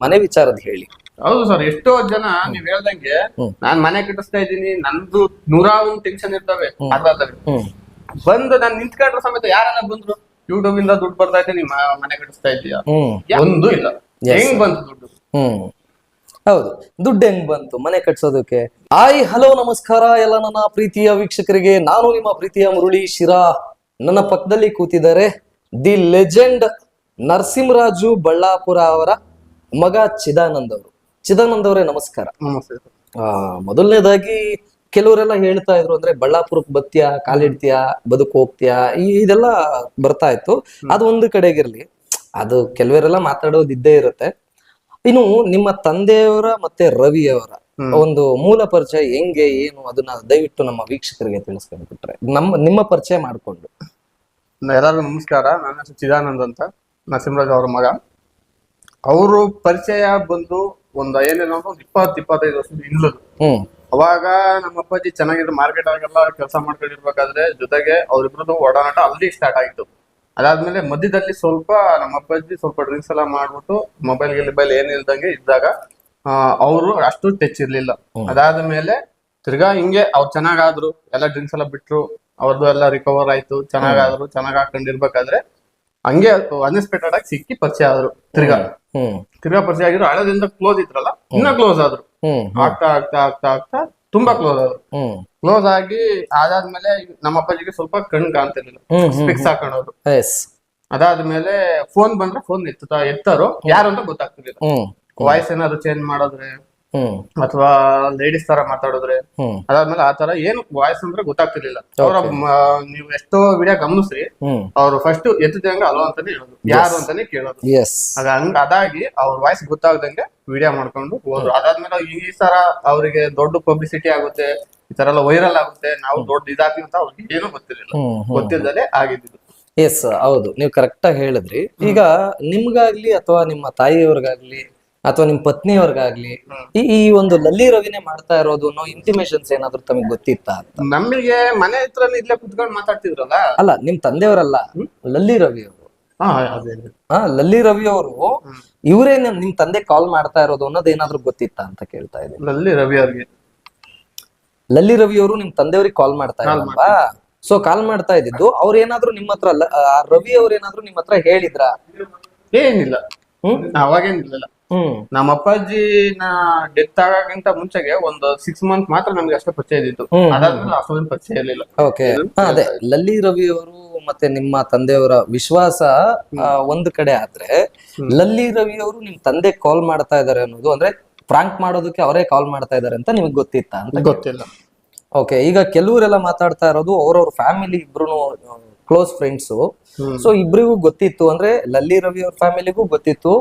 ಮನೆ ವಿಚಾರದ ಹೇಳಿ. ಹೌದು ಸರ್, ಎಷ್ಟೋ ಜನ ನೀವ್ ಹೇಳ್ದಂಗೆ ನಾನ್ ಮನೆ ಕಟ್ಟಿಸ್ತಾ ಇದ್ದೀನಿ, ನಂದು 101 ಟೆನ್ಷನ್ ಇರ್ತವೆ. ಬಂದು ನಾನ್ ನಿಂತ್ಕೊಂಡ್ರ ಸಮೇತ ಯಾರನ್ನ ಬಂದ್ರು ಯೂಟ್ಯೂಬ್ ಇಂದ ದುಡ್ಡು ಬರ್ತಾ ಇದೆ, ನೀವ್ ಮನೆ ಕಟ್ಟಿಸ್ತಾ ಇದೀಯಾ? ಒಂದು ಇಲ್ಲ. ಹೆಂಗ್ ಬಂತು ದುಡ್ಡು? ಹೌದು, ದುಡ್ಡು ಹೆಂಗ್ ಬಂತು ಮನೆ ಕಟ್ಸೋದಕ್ಕೆ? ಹಲೋ ನಮಸ್ಕಾರ ಎಲ್ಲ ನನ್ನ ಪ್ರೀತಿಯ ವೀಕ್ಷಕರಿಗೆ. ನಾನು ನಿಮ್ಮ ಪ್ರೀತಿಯ ಮುರಳಿ ಶಿರಾ. ನನ್ನ ಪಕ್ಕದಲ್ಲಿ ಕೂತಿದ್ದಾರೆ ದಿ ಲೆಜೆಂಡ್ ನರಸಿಂಹರಾಜು ಬಳ್ಳಾಪುರ ಅವರ ಮಗ ಚಿದಾನಂದ್ ಅವರು. ಚಿದಾನಂದ್ ಅವರೇ ನಮಸ್ಕಾರ. ಮೊದಲನೇದಾಗಿ ಕೆಲವರೆಲ್ಲ ಹೇಳ್ತಾ ಇದ್ರು, ಅಂದ್ರೆ ಬಳ್ಳಾಪುರಕ್ಕೆ ಬತ್ತೀಯಾ, ಕಾಲಿಡ್ತೀಯಾ, ಬದುಕು ಹೋಗ್ತೀಯಾ, ಇದೆಲ್ಲ ಬರ್ತಾ ಇತ್ತು. ಅದು ಒಂದು ಕಡೆಗಿರ್ಲಿ, ಅದು ಕೆಲವರೆಲ್ಲ ಮಾತಾಡೋದಿದ್ದೇ ಇರುತ್ತೆ. ಇನ್ನು ನಿಮ್ಮ ತಂದೆಯವರ ಮತ್ತೆ ರವಿಯವರ ಒಂದು ಮೂಲ ಪರಿಚಯ ಹೆಂಗೆ ಏನು, ಅದನ್ನ ದಯವಿಟ್ಟು ನಮ್ಮ ವೀಕ್ಷಕರಿಗೆ ತಿಳಿಸ್ಕೊಂಡ್ಬಿಟ್ರೆ, ನಿಮ್ಮ ಪರಿಚಯ ಮಾಡ್ಕೊಂಡು. ಎಲ್ಲರಿಗೂ ನಮಸ್ಕಾರ. ನನ್ನ ಹೆಸರು ಚಿದಾನಂದ್ ಅಂತ, ನರಸಿಂಹರಾಜ್ ಅವ್ರ ಮಗ. ಅವರು ಪರಿಚಯ ಬಂದು ಏನೇನೋ 20-25 ವರ್ಷದ ಹಿಂದ್ಲದು. ಅವಾಗ ನಮ್ಮ ಅಪ್ಪಾಜಿ ಚೆನ್ನಾಗಿದ್ರು, ಮಾರ್ಕೆಟ್ ಆಗೆಲ್ಲ ಕೆಲಸ ಮಾಡ್ಕೊಂಡಿರ್ಬೇಕಾದ್ರೆ ಜೊತೆಗೆ ಅವ್ರಿಬ್ರದ್ದು ಒಡನಾಟ ಅಲ್ಲಿ ಸ್ಟಾರ್ಟ್ ಆಗಿತ್ತು. ಅದಾದ್ಮೇಲೆ ಮಧ್ಯದಲ್ಲಿ ಸ್ವಲ್ಪ ನಮ್ಮ ಅಪ್ಪಾಜಿ ಸ್ವಲ್ಪ ಡ್ರಿಂಕ್ಸ್ ಎಲ್ಲ ಮಾಡ್ಬಿಟ್ಟು ಮೊಬೈಲ್ ಏನಿಲ್ದಂಗೆ ಇದ್ದಾಗ ಅವರು ಅಷ್ಟು ಟಚ್ ಇರ್ಲಿಲ್ಲ. ಅದಾದ್ಮೇಲೆ ತಿರ್ಗಾ ಹಿಂಗೆ ಅವ್ರು ಚೆನ್ನಾಗಾದ್ರು, ಎಲ್ಲ ಡ್ರಿಂಕ್ಸ್ ಎಲ್ಲ ಬಿಟ್ರು, ಅವ್ರದ್ದು ಎಲ್ಲ ರಿಕವರ್ ಆಯ್ತು, ಚೆನ್ನಾಗಾದ್ರು, ಚೆನ್ನಾಗ್ ಹಾಕೊಂಡಿರ್ಬೇಕಾದ್ರೆ ಹಂಗೆ ಅನ್ಎಕ್ಸ್ಪೆಕ್ಟೆಡ್ ಆಗಿ ಸಿಕ್ಕಿ ಪರಿಚಯ ಆದ್ರು. ತಿರ್ಗಾ ಪರಿಚಯ ಆಗಿದ್ರು, ಹಳದಿಂದ ಕ್ಲೋಸ್ ಇದ್ರಲ್ಲ, ಇನ್ನ ಕ್ಲೋಸ್ ಆದ್ರು. ಆಗ್ತಾ ಆಗ್ತಾ ಆಗ್ತಾ ಆಗ್ತಾ ತುಂಬಾ ಕ್ಲೋಸ್ ಆದ್ರು. ಕ್ಲೋಸ್ ಆಗಿ ಅದಾದ್ಮೇಲೆ ನಮ್ಮ ಅಪ್ಪಾಜಿಗೆ ಸ್ವಲ್ಪ ಕಣ್ ಕಾಣ್ತಿರ್ಲಿಲ್ಲ, ಸ್ಪೆಕ್ಸ್ ಹಾಕೊಂಡವ್ರು. ಅದಾದ್ಮೇಲೆ ಫೋನ್ ಬಂದ್ರೆ ಫೋನ್ ಎತ್ತಾರೋ ಯಾರು ಅಂತ ಗೊತ್ತಾಗ್ತಿರ್ಲಿಲ್ಲ. ವಾಯ್ಸ್ ಏನಾದ್ರು ಚೇಂಜ್ ಮಾಡಿದ್ರೆ ಅಥವಾ ಲೇಡೀಸ್ ತರ ಮಾತಾಡಿದ್ರೆ, ಅದಾದ್ಮೇಲೆ ಆ ತರ ಏನು ವಾಯ್ಸ್ ಅಂದ್ರೆ ಗೊತ್ತಾಗ್ತಿರ್ಲಿಲ್ಲ. ಅವ್ರ ನೀವು ಎಷ್ಟೋ ವಿಡಿಯೋ ಗಮನಿಸ್ರಿ, ಅವ್ರು ಫಸ್ಟ್ ಎತ್ತಿದಂಗ ಅಲೋ ಅಂತಾನೆ ಹೇಳೋದು, ಯಾರು ಅಂತಾನೆ ಕೇಳೋದು. ಅದಾಗಿ ಅವ್ರ ವಾಯ್ಸ್ ಗೊತ್ತಾಗ್ದಂಗೆ ವಿಡಿಯೋ ಮಾಡ್ಕೊಂಡು ಹೋದ್ರು. ಅದಾದ್ಮೇಲೆ ಈ ತರ ಅವರಿಗೆ ದೊಡ್ಡ ಪಬ್ಲಿಸಿಟಿ ಆಗುತ್ತೆ, ಈ ತರ ಎಲ್ಲ ವೈರಲ್ ಆಗುತ್ತೆ, ನಾವು ದೊಡ್ಡ ಇದಾಗ್ತೀವಿ ಅಂತ ಅವ್ರಿಗೆ ಏನು ಗೊತ್ತಿರಲಿಲ್ಲ. ಗೊತ್ತಿದ್ದಲೇ ಆಗಿದ್ದು. ಎಸ್, ಹೌದು, ನೀವು ಕರೆಕ್ಟ್ ಆಗಿ ಹೇಳಿದ್ರಿ. ಈಗ ನಿಮ್ಗಾಗ್ಲಿ ಅಥವಾ ನಿಮ್ಮ ತಾಯಿಯವ್ರಿಗಾಗ್ಲಿ ಅಥವಾ ನಿಮ್ ಪತ್ನಿಯವ್ರಿಗಾಗ್ಲಿ ಈ ಒಂದು ಲಲ್ಲಿ ರವಿನೇ ಮಾಡ್ತಾ ಇರೋದು ಅನ್ನೋ ಇಂಟಿಮೇಷನ್ಸ್ ಏನಾದ್ರು ತಮಗೆ ಗೊತ್ತಿತ್ತ ಅಂತ? ನಮಗೆ ಮನೆ ಹತ್ರ ಇಲ್ಲೇ ಕುತ್ಕೊಂಡು ಮಾತಾಡ್ತಿದ್ರಲ್ಲ. ಅಲ್ಲ, ನಿಮ್ ತಂದೆಯವರಲ್ಲ, ಲಲ್ಲಿ ರವಿ ಅವರು. ಲಲ್ಲಿ ರವಿ ಅವರು ಇವರೇ ನಿಮ್ ತಂದೆ ಕಾಲ್ ಮಾಡ್ತಾ ಇರೋದು ಅನ್ನೋದು ಏನಾದ್ರು ಗೊತ್ತಿತ್ತ ಅಂತ ಕೇಳ್ತಾ ಇದ್ದೀನಿ. ಲಲ್ಲಿ ರವಿ ಅವರು ನಿಮ್ ತಂದೆಯವ್ರಿಗೆ ಕಾಲ್ ಮಾಡ್ತಾ ಇದ್ರಲ್ವಾ? ಸೊ ಕಾಲ್ ಮಾಡ್ತಾ ಇದ್ದಿದ್ದು ಅವ್ರ ಏನಾದ್ರು ನಿಮ್ಮ ಹತ್ರ, ರವಿ ಅವ್ರ ಏನಾದ್ರು ನಿಮ್ ಹತ್ರ ಹೇಳಿದ್ರ? ಏನಿಲ್ಲ, ಅವಾಗೇನಿಲ್ಲ. ನಮ್ಮ ಅಪ್ಪಾಜಿನ ಡೆತ್ ಆಗಕ್ಕಿಂತ ಮುಂಚೆಗೆ ಒಂದು 6 ಮಂತ್ ಮಾತ್ರ ನಮ್ಗೆ ಅಷ್ಟೇ ಪರಿಚಯ ಇದ್ದಿತ್ತು. ಅದಾದ್ಮೇಲೆ ಅಷ್ಟೊಂದು ಪರಿಚಯ ಇರಲಿಲ್ಲ. ಓಕೆ, ಅದೇ ಲಲ್ಲಿ ರವಿ ಅವರು ಮತ್ತೆ ನಿಮ್ಮ ತಂದೆಯವರ ವಿಶ್ವಾಸ ಒಂದ್ ಕಡೆ ಆದ್ರೆ, ಲಲ್ಲಿ ರವಿ ಅವರು ನಿಮ್ ತಂದೆ ಕಾಲ್ ಮಾಡ್ತಾ ಇದಾರೆ ಅನ್ನೋದು, ಅಂದ್ರೆ ಫ್ರಾಂಕ್ ಮಾಡೋದಕ್ಕೆ ಅವರೇ ಕಾಲ್ ಮಾಡ್ತಾ ಇದಾರೆ ಅಂತ ನಿಮ್ಗೆ ಗೊತ್ತಿತ್ತ ಅಂತ? ಗೊತ್ತಿಲ್ಲ. ಓಕೆ, ಈಗ ಕೆಲವರೆಲ್ಲ ಮಾತಾಡ್ತಾ ಇರೋದು ಅವ್ರವ್ರ ಫ್ಯಾಮಿಲಿ ಇಬ್ರು ಕ್ಲೋಸ್ ಫ್ರೆಂಡ್ಸ್, ಸೊ ಇಬ್ರಿಗೂ ಗೊತ್ತಿತ್ತು, ಅಂದ್ರೆ ಲಲ್ಲಿ ರವಿ ಅವ್ರ ಫ್ಯಾಮಿಲಿಗೂ ಗೊತ್ತಿತ್ತು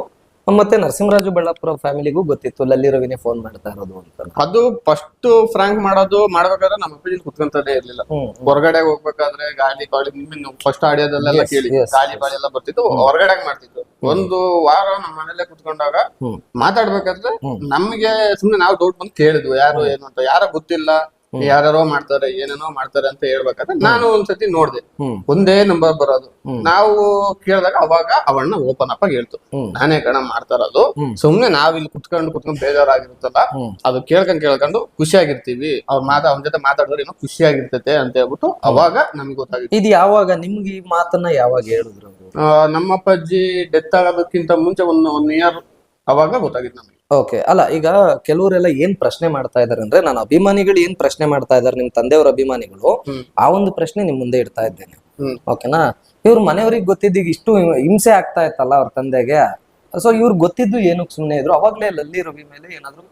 ಮತ್ತೆ ನರಸಿಂಹರಾಜು ಬಳ್ಳಾಪುರ ಫ್ಯಾಮಿಲಿಗೂ ಗೊತ್ತಿತ್ತು ಲಲ್ಲಿ ರವಿನೇ ಫೋನ್ ಮಾಡ್ತಾ ಇರೋದು ಅಂತ. ಅದು ಫಸ್ಟ್ ಫ್ರಾಂಕ್ ಮಾಡ್ಬೇಕಾದ್ರೆ ನಮ್ಮ ಅಪ್ಪಾಜಿ ಕುತ್ಕೊಂತದೇ ಇರ್ಲಿಲ್ಲ. ಹೊರಗಡೆ ಹೋಗ್ಬೇಕಾದ್ರೆ ಗಾಳಿ ಫಸ್ಟ್ ಆಡಿಯೋದಲ್ಲೆಲ್ಲ ಕೇಳಿ ಗಾಳಿ ಬಾಳಿ ಎಲ್ಲ ಬರ್ತಿತ್ತು, ಹೊರಗಡೆ ಮಾಡ್ತಿದ್ರು. ಒಂದು ವಾರ ನಮ್ಮ ಮನೇಲೆ ಕುತ್ಕೊಂಡಾಗ ಮಾತಾಡ್ಬೇಕಾದ್ರೆ ನಮ್ಗೆ ಸುಮ್ನೆ ನಾವು ಡೌಟ್ ಬಂದು ಕೇಳಿದ್ವು, ಯಾರು ಏನು ಅಂತ. ಯಾರ ಗೊತ್ತಿಲ್ಲ, ಯಾರ್ಯಾರೋ ಮಾಡ್ತಾರೆ, ಏನೇನೋ ಮಾಡ್ತಾರೆ ಅಂತ ಹೇಳ್ಬೇಕಾದ್ರೆ ನಾನು ಒಂದ್ಸತಿ ನೋಡ್ದೆ, ಒಂದೇ ನಂಬರ್ ಬರೋದು. ನಾವು ಕೇಳಿದಾಗ ಅವಾಗ ಅವಣ್ಣ ಓಪನ್ ಅಪ್ ಆಗಿ ಹೇಳ್ತು, ನಾನೇ ಕಣ ಮಾಡ್ತಾ ಇರೋದು, ಸುಮ್ನೆ ನಾವ್ ಇಲ್ಲಿ ಕುತ್ಕೊಂಡು ಬೇಜಾರಾಗಿರುತ್ತಲ್ಲ, ಅದು ಕೇಳ್ಕೊಂಡು ಖುಷಿಯಾಗಿರ್ತೀವಿ, ಅವನ ಜೊತೆ ಮಾತಾಡಿದ್ರೆ ಏನೋ ಖುಷಿಯಾಗಿರ್ತೈತೆ ಅಂತ ಹೇಳ್ಬಿಟ್ಟು ಅವಾಗ ನಮ್ಗೆ ಗೊತ್ತಾಗಿತ್ತು. ಇದು ಯಾವಾಗ ನಿಮ್ಗೆ ಈ ಮಾತನ್ನ ಯಾವಾಗ ಹೇಳಿದ್ರು? ನಮ್ಮ ಅಪ್ಪಾಜಿ ಡೆತ್ ಆಗೋದಕ್ಕಿಂತ ಮುಂಚೆ 1 ಇಯರ್ ಅವಾಗ ಗೊತ್ತಾಗಿತ್ತು ನಮ್ಗೆ. ಓಕೆ, ಅಲ್ಲ, ಈಗ ಕೆಲವರೆಲ್ಲ ಏನ್ ಪ್ರಶ್ನೆ ಮಾಡ್ತಾ ಇದಾರೆ ಅಂದ್ರೆ, ನಾನು ಅಭಿಮಾನಿಗಳು ಏನ್ ಪ್ರಶ್ನೆ ಮಾಡ್ತಾ ಇದಾರೆ, ನಿಮ್ ತಂದೆಯವ್ರ ಅಭಿಮಾನಿಗಳು, ಆ ಒಂದು ಪ್ರಶ್ನೆ ನಿಮ್ ಮುಂದೆ ಇಡ್ತಾ ಇದ್ದೇನೆ. ಓಕೆನಾ? ಇವ್ರ ಮನೆಯವ್ರಿಗೆ ಗೊತ್ತಿದ್ದೀಗ ಇಷ್ಟು ಹಿಂಸೆ ಆಗ್ತಾ ಇತ್ತಲ್ಲ ಅವ್ರ ತಂದೆಗೆ, ಸೊ ಇವ್ರು ಗೊತ್ತಿದ್ದು ಏನಕ್ಕೆ ಸುಮ್ನೆ ಇದ್ರು? ಅವಾಗ್ಲೇ ಲಲ್ಲಿ ರವಿ ಮೇಲೆ ಏನಾದ್ರು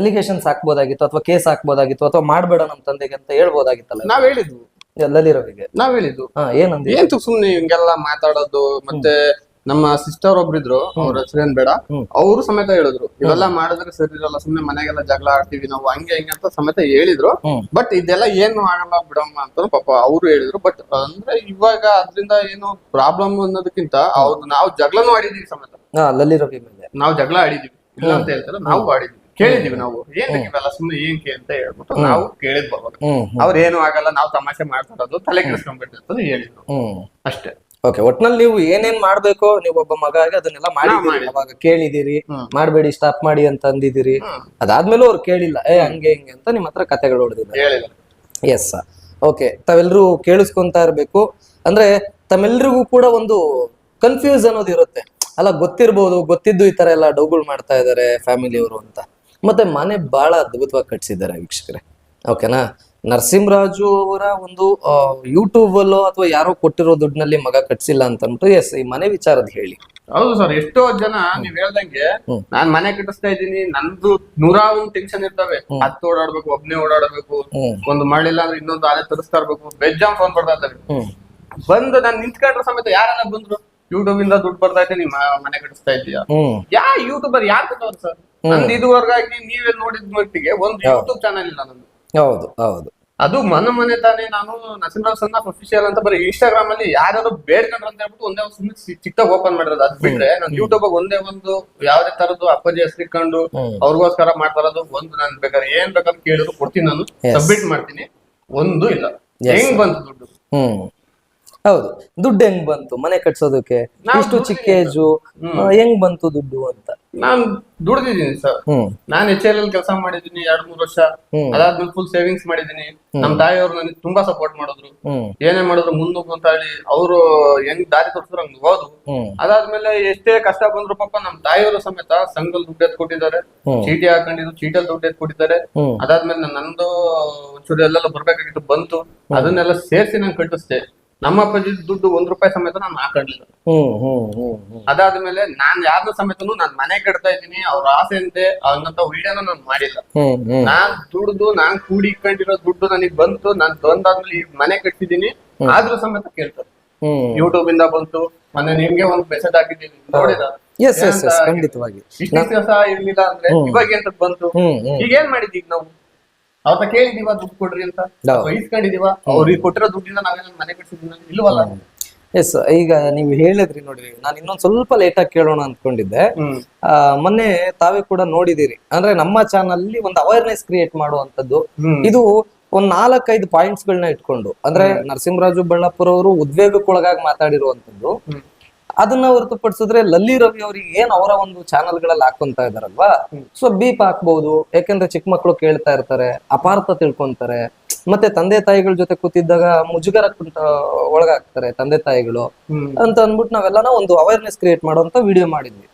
ಅಲಿಗೇಷನ್ಸ್ ಹಾಕ್ಬೋದಾಗಿತ್ತು, ಅಥವಾ ಕೇಸ್ ಹಾಕ್ಬೋದಾಗಿತ್ತು, ಅಥವಾ ಮಾಡ್ಬೇಡ ನಮ್ ತಂದೆಗೆ ಅಂತ ಹೇಳ್ಬೋದಾಗಿತ್ತಲ್ಲ? ನಾವ್ ಹೇಳಿದ್ವು ಲಲ್ಲಿ ರವಿಗೆ. ನಾವ್ ಹೇಳಿದ್ವು ಏನಂದ್ರೆ, ಏನ್ ಸುಮ್ನೆ ಹಿಂಗೆಲ್ಲ ಮಾತಾಡೋದು. ಮತ್ತೆ ನಮ್ಮ ಸಿಸ್ಟರ್ ಒಬ್ರಿದ್ರು, ಅವ್ರ ಹೆಸರೇನ್ ಬೇಡ, ಅವರು ಸಮೇತ ಹೇಳಿದ್ರು, ಇವೆಲ್ಲ ಮಾಡಿದ್ರೆ ಸರಿ ಇರಲ್ಲ, ಸುಮ್ನೆ ಮನೆಗೆಲ್ಲ ಜಗಳ ಆಡ್ತೀವಿ ನಾವು, ಹಂಗೆ ಅಂತ ಸಮೇತ ಹೇಳಿದ್ರು. ಬಟ್ ಇದೆಲ್ಲ ಏನು ಆಗಲ್ಲ ಬಿಡಮ್ಮ ಅಂತ ಪಾಪ ಅವರು ಹೇಳಿದ್ರು. ಬಟ್ ಅಂದ್ರೆ ಇವಾಗ ಅದ್ರಿಂದ ಏನು ಪ್ರಾಬ್ಲಮ್ ಅನ್ನೋದಕ್ಕಿಂತ ನಾವು ಜಗಳನೂ ಆಡಿದೀವಿ ಸಮೇತ. ಲಲ್ಲಿ ರವಿ ಮೇಲೆ ನಾವು ಜಗಳ ಆಡಿದೀವಿ, ಇಲ್ಲ ಅಂತ ಹೇಳ್ತಾರೆ, ನಾವು ಆಡಿದ್ವಿ, ಕೇಳಿದೀವಿ ನಾವು, ಏನಕ್ಕೆ ಇವೆಲ್ಲ ಸುಮ್ನೆ ಏನಕ್ಕೆ ಅಂತ ಹೇಳ್ಬಿಟ್ಟು ನಾವು ಕೇಳಿದ್ವಿ. ಅವಾಗ ಅವ್ರ ಏನು ಆಗಲ್ಲ, ನಾವು ತಮಾಷೆ ಮಾಡ್ತಾರದು, ತಲೆ ಕೆಡಿಸ್ಕೊಂಡ್ಬಿಟ್ಟಿರ್ತದೆ ಹೇಳಿದ್ರು ಅಷ್ಟೇ. ಓಕೆ, ಒಟ್ನಲ್ಲಿ ನೀವು ಏನೇನ್ ಮಾಡ್ಬೇಕೋ ನೀವು ಒಬ್ಬ ಮಗ ಆಗಿ ಅದನ್ನೆಲ್ಲ ಮಾಡಿದ್ದೀರಿ. ಅವಾಗ ಕೇಳಿದಿರಿ, ಮಾಡ್ಬೇಡಿ ಸ್ಟಾಪ್ ಮಾಡಿ ಅಂತ ಅಂದಿದ್ದೀರಿ. ಅದಾದ್ಮೇಲೂ ಅವ್ರು ಕೇಳಿಲ್ಲ, ಹಂಗೆ ಹಿಂಗೆ ಅಂತ ನಿಮ್ಮ ಹತ್ರ ಕತೆಗಳು ಹೊಡೆದಿದ್ದಾರೆ. ಹೇಳಿಲ್ಲ. ಎಸ್. ಓಕೆ, ತಾವೆಲ್ಲರೂ ಕೇಳಿಸ್ಕೊಂತಾ ಇರ್ಬೇಕು. ಅಂದ್ರೆ ತಮ್ಮೆಲ್ರಿಗೂ ಕೂಡ ಒಂದು ಕನ್ಫ್ಯೂಸ್ ಅನ್ನೋದು ಇರುತ್ತೆ ಅಲ್ಲ. ಗೊತ್ತಿರ್ಬೋದು, ಗೊತ್ತಿದ್ದು ಈ ತರ ಎಲ್ಲ ಡೌಗಳು ಮಾಡ್ತಾ ಇದಾರೆ ಫ್ಯಾಮಿಲಿಯವರು ಅಂತ. ಮತ್ತೆ ಮನೆ ಬಹಳ ಅದ್ಭುತವಾಗಿ ಕಟ್ಸಿದ್ದಾರೆ ವೀಕ್ಷಕರೇ. ಓಕೆನಾ, ನರಸಿಂಹರಾಜು ಅವರ ಒಂದು ಯೂಟ್ಯೂಬ್ ಅಲ್ಲೋ ಅಥವಾ ಯಾರೋ ಕೊಟ್ಟಿರೋ ದುಡ್ಡಿನಲ್ಲಿ ಮಗ ಕಟ್ಸಿಲ್ಲ ಅಂತ ಅಂದ್ಬಿಟ್ಟು. ಎಸ್, ಈ ಮನೆ ವಿಚಾರದ ಹೇಳಿ. ಹೌದು ಸರ್, ಎಷ್ಟೋ ಜನ ನೀವ್ ಹೇಳ್ದಂಗೆ ನಾನ್ ಮನೆ ಕಟ್ಟಿಸ್ತಾ ಇದ್ದೀನಿ, ನಂದು 101 ಟೆನ್ಷನ್ ಇರ್ತವೆ. ಹತ್ತು ಓಡಾಡ್ಬೇಕು, ಒಬ್ನೇ ಓಡಾಡಬೇಕು, ಒಂದು ಮಾಡಿಲ್ಲ ಅಂದ್ರೆ ಇನ್ನೊಂದು ಆನೆ ತರಿಸ್ತಾ ಇರ್ಬೇಕು, ಬೆಜ್ಜಾಮ್ ಫೋನ್ ಬರ್ತಾ ಇರ್ತವೆ. ಬಂದು ನಾನ್ ನಿಂತ್ಕೊಂಡ್ರ ಸಮೇತ ಯಾರೆಲ್ಲ ಬಂದ್ರು, ಯೂಟ್ಯೂಬ್ ಇಂದ ದುಡ್ಡು ಬರ್ತಾ ಇದೆ, ನೀವ್ ಮನೆ ಕಟ್ಟಿಸ್ತಾ ಇದೀಯಾ? ಯಾ ಯೂಟ್ಯೂಬರ್ ಯಾರು ಕೊಟ್ಟವ್ರು ಸರ್? ನಂದು ಇದುವರೆಗಾಗಿ ನೀವೇ ನೋಡಿದ ಮಟ್ಟಿಗೆ ಒಂದು ಯೂಟ್ಯೂಬ್ ಚಾನಲ್ ಇಲ್ಲ ನಂದು. ಹೌದು ಹೌದು, ಅದು ಮನೆ ತಾನೇ. ನಾನು ನರಸಿಂಹರಾಜ್ ಸಣ್ಣ ಅಫಿಷಿಯಲ್ ಅಂತ ಬರೀ ಇನ್ಸ್ಟಾಗ್ರಾಮ್ ಅಲ್ಲಿ ಯಾರು ಬೇಡ್ಕೊಂಡ್ರು ಅಂತ ಹೇಳ್ಬಿಟ್ಟು ಒಂದೇ ಒಂದು ಸುಮ್ಮನೆ ಚಿಕ್ಕ ಓಪನ್ ಮಾಡಿರೋದು. ಅದ್ ಬಿಟ್ರೆ ನಾನು ಯೂಟ್ಯೂಬ್ ಒಂದೇ ಒಂದು ಯಾವ್ದೇ ತರದ್ದು ಅಪ್ಪಾಜಿ ಹೆಸರಿಕೊಂಡು ಅವ್ರಿಗೋಸ್ಕರ ಮಾಡ್ತಾರದು ಒಂದು. ನಾನು ಬೇಕಾದ್ರೆ ಏನ್ ಬೇಕಾದ್ರೆ ಕೇಳಿದ್ರು ಕೊಡ್ತೀನಿ, ನಾನು ಸಬ್ಮಿಟ್ ಮಾಡ್ತೀನಿ. ಒಂದು ಇಲ್ಲ. ಹೆಂಗ್ ಬಂತು ದುಡ್ಡು? ಹೌದು, ದುಡ್ಡು ಹೆಂಗ್ ಬಂತು ಮನೆ ಕಟ್ಸೋದಕ್ಕೆ? ಇಷ್ಟು ಚಿಕ್ಕ ಏಜು ಹೆಂಗ್ ಬಂತು ದುಡ್ಡು ಅಂತ? ನಾನ್ ದುಡ್ದಿದ್ದೀನಿ ಸರ್. ನಾನ್ HL ಕೆಲಸ ಮಾಡಿದೀನಿ 2-3 ವರ್ಷ. ಅದಾದ್ಮೇಲೆ ಫುಲ್ ಸೇವಿಂಗ್ಸ್ ಮಾಡಿದೀನಿ. ನಮ್ ತಾಯಿಯವ್ರು ನನಗೆ ತುಂಬಾ ಸಪೋರ್ಟ್ ಮಾಡಿದ್ರು. ಏನೇ ಮಾಡಿದ್ರು ಮುಂದೋಗು ಅಂತ ಹೇಳಿ ಅವರು ಹೆಂಗ್ ದಾರಿ ತೋರಿಸಿದ್ರು ಹಂಗ್ ಹೋದ್ರು. ಅದಾದ್ಮೇಲೆ ಎಷ್ಟೇ ಕಷ್ಟ ಬಂದ್ರು ಪಾಪ ನಮ್ ತಾಯಿಯವರು ಸಮೇತ ಸಂಘದಲ್ಲಿ ದುಡ್ಡು ಎತ್ ಕೊಟ್ಟಿದ್ದಾರೆ, ಚೀಟಿ ಹಾಕೊಂಡಿದ್ರು, ಚೀಟಲ್ಲಿ ದುಡ್ಡು ಎತ್ ಕೊಟ್ಟಿದ್ದಾರೆ. ಅದಾದ್ಮೇಲೆ ನಂದು ಒಂಚೂರು ಎಲ್ಲೆಲ್ಲ ಬರ್ಬೇಕಾಗಿತ್ತು ಬಂತು, ಅದನ್ನೆಲ್ಲ ಸೇರ್ಸಿ ನಾನು ಕಟ್ಟಿಸ್ದೆ. ನಮ್ಮ ಅಪ್ಪಾಜಿ ದುಡ್ಡು 1 ರೂಪಾಯಿ ಸಮೇತ ನಾನು ಹಾಕೊಂಡಿಲ್ಲ. ಅದಾದ್ಮೇಲೆ ನಾನ್ ಯಾರ್ದು ಸಮೇತನು ನಾನ್ ಮನೆ ಕಟ್ತಾ ಇದ್ದೀನಿ, ಅವ್ರ ಆಸೆ ಅಂತೆ ಹಂಗಂತ ವಿಡಿಯೋನ ನಾನು ಮಾಡಿಲ್ಲ. ನಾನ್ ದುಡ್ದು ನಾನ್ ಕೂಡಿ ಇಟ್ಕೊಂಡಿರೋ ದುಡ್ಡು ನನಗ್ ಬಂತು. ನಾನ್ ಬಂದಾದ್ಮೇಲೆ ಈ ಮನೆ ಕಟ್ಟಿದೀನಿ. ಆದ್ರೂ ಸಮೇತ ಕೇಳ್ತಾರೆ, ಯೂಟ್ಯೂಬ್ ಇಂದ ಬಂತು, ಮೊನ್ನೆ ನಿಮ್ಗೆ ಒಂದು ಮೆಸೇಜ್ ಹಾಕಿದ್ದೀನಿ ನೋಡಿದ, ಖಂಡಿತವಾಗಿ ಇಷ್ಟು ದಿವಸ ಇರ್ಲಿಲ್ಲ ಅಂದ್ರೆ ಇವಾಗ ಎಂತ ಬಂತು. ಈಗ ಏನ್ ಮಾಡಿದೀವಿ ನಾವು? ಅವ್ರನ್ನ ಕೇಳಿದೀವ ದುಡ್ಡು ಕೊಡ್ರಿ ಅಂತ? ವಹಿಸ್ಕೊಂಡಿದೀವ? ಅವ್ರಿಗೆ ಕೊಟ್ಟಿರೋ ದುಡ್ಡಿಂದ ನಾವೇನ ಮನೆ ಕಟ್ಸಿದೀವಿ? ಇಲ್ವಲ್ಲ. ಎಸ್, ಈಗ ನೀವು ಹೇಳಿದ್ರಿ ನೋಡ್ರಿ, ನಾನು ಇನ್ನೊಂದ್ ಸ್ವಲ್ಪ ಲೇಟ್ ಆಗಿ ಕೇಳೋಣ ಅಂದ್ಕೊಂಡಿದ್ದೆ. ಮೊನ್ನೆ ತಾವೇ ಕೂಡ ನೋಡಿದಿರಿ, ಅಂದ್ರೆ ನಮ್ಮ ಚಾನಲ್ ಅಲ್ಲಿ ಒಂದು ಅವೇರ್ನೆಸ್ ಕ್ರಿಯೇಟ್ ಮಾಡುವಂತದ್ದು. ಇದು ಒಂದ್ 4-5 ಪಾಯಿಂಟ್ಸ್ ಗಳನ್ನ ಇಟ್ಕೊಂಡು, ಅಂದ್ರೆ ನರಸಿಂಹರಾಜು ಬಳ್ಳಾಪುರ ಅವರು ಉದ್ವೇಗಕ್ಕೊಳಗಾಗಿ ಮಾತಾಡಿರುವಂತದ್ದು. ಅದನ್ನ ಹೊರತುಪಡಿಸಿದ್ರೆ ಲಲ್ಲಿ ರವಿ ಅವ್ರಿಗೆ ಏನ್ ಅವರ ಒಂದು ಚಾನಲ್ ಗಳಲ್ಲಿ ಹಾಕೊಂತ ಇದಾರಲ್ವಾ, ಸೊ ಬೀಪ್ ಹಾಕ್ಬಹುದು. ಯಾಕಂದ್ರೆ ಚಿಕ್ಕ ಮಕ್ಳು ಕೇಳ್ತಾ ಇರ್ತಾರೆ, ಅಪಾರ್ಥ ತಿಳ್ಕೊಂತಾರೆ. ಮತ್ತೆ ತಂದೆ ತಾಯಿಗಳ ಜೊತೆ ಕೂತಿದ್ದಾಗ ಮುಜುಗರ ಒಳಗಾಗ್ತಾರೆ ತಂದೆ ತಾಯಿಗಳು ಅಂತ ಅಂದ್ಬಿಟ್ಟು ನಾವೆಲ್ಲ ಒಂದು ಅವೇರ್ನೆಸ್ ಕ್ರಿಯೇಟ್ ಮಾಡುವಂತ ವಿಡಿಯೋ ಮಾಡಿದ್ವಿ.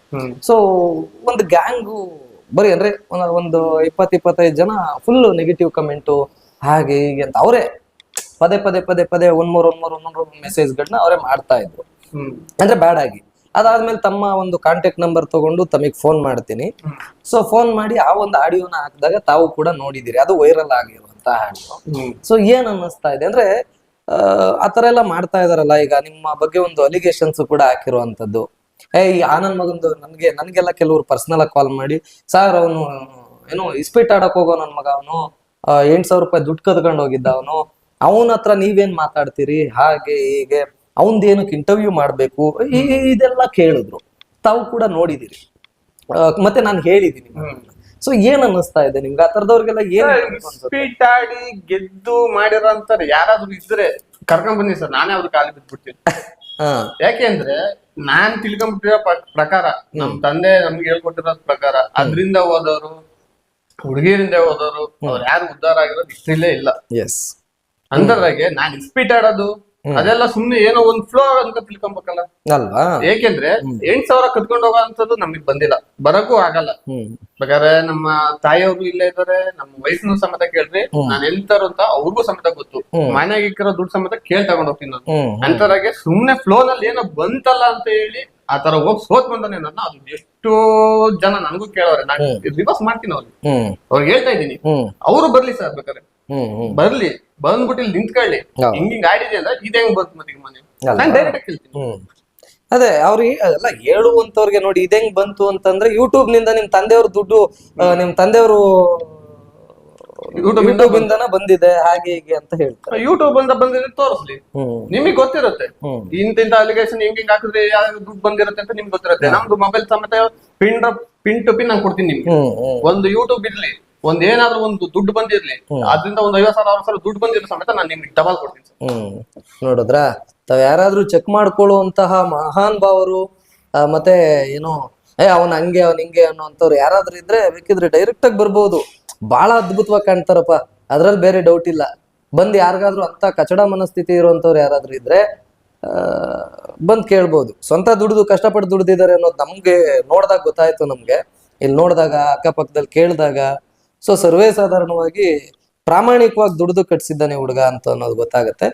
ಸೊ ಒಂದು ಗ್ಯಾಂಗು ಬರೀ ಅಂದ್ರೆ ಒಂದು 20-25 ಜನ ಫುಲ್ ನೆಗೆಟಿವ್ ಕಮೆಂಟು ಹಾಗೆ ಹೀಗೆ ಅಂತ ಅವರೇ ಪದೇ ಒಂದ್ ಮೆಸೇಜ್ ಗಳನ್ನ ಅವರೇ ಮಾಡ್ತಾ ಇದ್ರು, ಅಂದ್ರೆ ಬ್ಯಾಡ್ ಆಗಿ. ಅದಾದ್ಮೇಲೆ ತಮ್ಮ ಒಂದು ಕಾಂಟ್ಯಾಕ್ಟ್ ನಂಬರ್ ತಗೊಂಡು ತಮಗ್ ಫೋನ್ ಮಾಡ್ತೀನಿ. ಸೊ ಫೋನ್ ಮಾಡಿ ಆ ಒಂದು ಆಡಿಯೋನ ಹಾಕಿದಾಗ ತಾವು ಕೂಡ ನೋಡಿದಿರಿ, ಅದು ವೈರಲ್ ಆಗಿರುವಂತ ಆಡಿಯೋ. ಸೊ ಏನ್ ಅನ್ನಿಸ್ತಾ ಇದೆ ಅಂದ್ರೆ, ಆತರ ಎಲ್ಲ ಮಾಡ್ತಾ ಇದಾರಲ್ಲ. ಈಗ ನಿಮ್ಮ ಬಗ್ಗೆ ಒಂದು ಅಲಿಗೇಷನ್ಸ್ ಕೂಡ ಹಾಕಿರುವಂತದ್ದು. ಈ ಆನಂದ್ ಮಗಂದು ನನ್ಗೆಲ್ಲ ಕೆಲವರು ಪರ್ಸನಲ್ ಆಗಿ ಕಾಲ್ ಮಾಡಿ, ಸರ್ ಅವನು ಏನೋ ಇಸ್ಪೀಟ್ ಆಡಕ್ ಹೋಗೋ ನನ್ ಮಗ, ಅವನು 8,000 ರೂಪಾಯಿ ದುಡ್ಡು ಕದ್ಕೊಂಡು ಹೋಗಿದ್ದ, ಅವನ ಹತ್ರ ನೀವೇನ್ ಮಾತಾಡ್ತೀರಿ, ಹಾಗೆ ಹೀಗೆ, ಅವನ್ದೇನಕ್ಕೆ ಇಂಟರ್ವ್ಯೂ ಮಾಡ್ಬೇಕು, ಇದೆಲ್ಲ ಕೇಳಿದ್ರು. ತಾವು ಕೂಡ ನೋಡಿದಿರಿ, ಮತ್ತೆ ನಾನು ಹೇಳಿದೀನಿ. ಸೊ ಏನ್ ಅನ್ನಿಸ್ತಾ ಇದೆ ನಿಮ್ಗೆ? ಆ ತರದವ್ರಿಗೆಲ್ಲ ಸ್ಪೀಟ್ ಆಡಿ ಗೆದ್ದು ಮಾಡಿರೋಂತ ಯಾರಾದ್ರೂ ಇದ್ರೆ ಕರ್ಕೊಂಡ್ ಬನ್ನಿ ಸರ್, ನಾನೇ ಅವ್ರ ಕಾಲಿ ಬಿಟ್ಬಿಡ್ತೀನಿ. ಯಾಕೆಂದ್ರೆ ನಾನ್ ತಿಳ್ಕೊಂಡ್ಬಿಟ್ಟಿರೋ ಪ್ರಕಾರ, ನಮ್ ತಂದೆ ನಮ್ಗೆ ಹೇಳ್ಕೊಟ್ಟಿರೋ ಪ್ರಕಾರ, ಅದ್ರಿಂದ ಹೋದವರು, ಹುಡುಗಿರಿಂದ ಹೋದವರು, ಅವ್ರು ಯಾರು ಉದ್ಧಾರ ಆಗಿರೋದು ಇಷ್ಟೇ ಇಲ್ಲ. ಎಸ್, ಅಂತದ್ರಾಗೆ ನಾನ್ ಇಸ್ಪೀಟ್ ಆಡೋದು ಅದೆಲ್ಲ ಸುಮ್ನೆ ಏನೋ ಒಂದ್ ಫ್ಲೋ ಅಂತ ತಿಳ್ಕೊಬೇಕಲ್ಲ ಅಲ್ವಾ? ಏಕೆಂದ್ರೆ 8,000 ಕತ್ಕೊಂಡು ಹೋಗೋ ಅಂತದ್ದು ನಮಗ್ ಬಂದಿಲ್ಲ, ಬರಕ್ಕೂ ಆಗಲ್ಲ. ಬೇಕಾದ್ರೆ ನಮ್ಮ ತಾಯಿಯವರು ಇಲ್ಲೇ ಇದಾರೆ, ನಮ್ಮ ವಯಸ್ಸನ್ನು ಸಮೇತ ಕೇಳ್ರಿ, ನಾನ್ ಎಲ್ತಾರು ಅಂತ ಅವ್ರಿಗೂ ಸಮೇತ ಗೊತ್ತು. ಮನೆಯಾಗ ಇಕ್ಕಿರೋ ದುಡ್ಡು ಸಮೇತ ಕೇಳ್ ತಗೊಂಡ್ ಹೋಗ್ತೀನಿ ನಾನು. ಅಂತರಾಗೆ ಸುಮ್ನೆ ಫ್ಲೋ ನಲ್ಲಿ ಏನೋ ಬಂತಲ್ಲ ಅಂತ ಹೇಳಿ ಆತರ ಹೋಗಿ ಸೋತ್ ಬಂದಾನೆ ನನ್ನ. ಅದು ಎಷ್ಟೋ ಜನ ನನಗೂ ಕೇಳೋರೆ, ನಾನು ರಿವರ್ಸ್ ಮಾಡ್ತೀನಿ ಅವ್ರಿಗೆ ಹೇಳ್ತಾ ಇದ್ದೀನಿ, ಅವರು ಬರ್ಲಿ ಸರ್, ಬೇಕಾದ್ರೆ ಬರ್ಲಿ, ಬಂದ್ಬಿಟ್ಟು ಇಲ್ಲಿ ನಿಂತ್ಕೊಳ್ಳಿ, ಹಿಂಗ್ ಆಡಿದೆ ಅಂದ್ರೆ ಇದ್ ಹೆಂಗ್ ಬಂತು ಮತ್ತೆ ಮನೆ, ನಾನು ಡೈರೆಕ್ಟ್ ಕೇಳ್ತೀನಿ. ಅದೇ ಅವ್ರಿಗೆ ಎಲ್ಲ ಹೇಳುವಂತವ್ರಿಗೆ ನೋಡಿ, ಇದೆಂಗ್ ಬಂತು ಅಂತಂದ್ರೆ ಯೂಟ್ಯೂಬ್ ನಿಂದ ನಿಮ್ ತಂದೆಯವ್ರ ದುಡ್ಡು, ನಿಮ್ ತಂದೆಯವರು ಯೂಟ್ಯೂಬ್ ಇಂದನ ಬಂದಿದೆ ಹಾಗೆ ಹೀಗೆ ಅಂತ ಹೇಳ್ತಾರೆ. ಯೂಟ್ಯೂಬ್ ಅಂತ ಬಂದಿದ್ರೆ ತೋರಿಸ್ಲಿ, ನಿಮಗ್ ಗೊತ್ತಿರುತ್ತೆ. ಇಂತಿಂತ ಅಲಿಗೇಷನ್ ಹಿಂಗ್ ಹಾಕಿದ್ರೆ ಯಾವ್ದು ದುಡ್ಡು ಬಂದಿರುತ್ತೆ ಅಂತ ನಿಮ್ಗೆ ಗೊತ್ತಿರುತ್ತೆ. ನಮ್ದು ಮೊಬೈಲ್ ಸಮೇತ ಪಿನ್ ಟು ಪಿನ್ ನಾನು ಕೊಡ್ತೀನಿ ನಿಮ್ಗೆ. ಒಂದು ಯೂಟ್ಯೂಬ್ ಇರ್ಲಿ, ಒಂದ್ ಏನಾದ್ರೂ ಒಂದು ದುಡ್ಡು ಬಂದಿರ್ಲಿ, ಅದ್ರಿಂದ ಒಂದು 50,000 ದುಡ್ಡು ಬಂದಿರೋ ಸಮೇತ ನಾನು ನಿಮ್ಗೆ ಡಬಲ್ ಕೊಡ್ತೀನಿ. ನೋಡಿದ್ರ ತಾವ್ ಯಾರಾದ್ರೂ ಚೆಕ್ ಮಾಡ್ಕೊಳ್ಳುವಂತಹ ಮಹಾನ್ ಭಾವರು ಮತ್ತೆ ಏನು ಅವನ್ ಹಂಗೆ ಅವನ್ ಹಿಂಗೆ ಅನ್ನೋಂಥವ್ರು ಯಾರಾದ್ರೂ ಇದ್ರೆ ಬೇಕಿದ್ರೆ ಡೈರೆಕ್ಟ್ ಆಗಿ ಬರ್ಬೋದು. ಬಹಳ ಅದ್ಭುತವಾಗಿ ಕಾಣ್ತಾರಪ್ಪ, ಅದ್ರಲ್ಲಿ ಬೇರೆ ಡೌಟ್ ಇಲ್ಲ. ಬಂದ್ ಯಾರಿಗಾದ್ರೂ ಅಂತ ಕಚಡ ಮನಸ್ಥಿತಿ ಇರುವಂತವ್ರು ಯಾರಾದ್ರೂ ಇದ್ರೆ ಬಂದ್ ಕೇಳ್ಬೋದು. ಸ್ವಂತ ದುಡ್ದು ಕಷ್ಟಪಟ್ಟು ದುಡ್ದಿದ್ದಾರೆ ಅನ್ನೋದು ನಮ್ಗೆ ನೋಡ್ದಾಗ ಗೊತ್ತಾಯ್ತು. ನಮ್ಗೆ ಇಲ್ಲಿ ನೋಡಿದಾಗ ಅಕ್ಕಪಕ್ಕದಲ್ಲಿ ಕೇಳಿದಾಗ ಸೊ ಸರ್ವೇ ಸಾಧಾರಣವಾಗಿ ಪ್ರಾಮಾಣಿಕವಾಗಿ ದುಡ್ದು ಕಟ್ಸಿದ್ದಾನೆ ಹುಡುಗ ಅಂತ ಅನ್ನೋದು ಗೊತ್ತಾಗತ್ತೆ.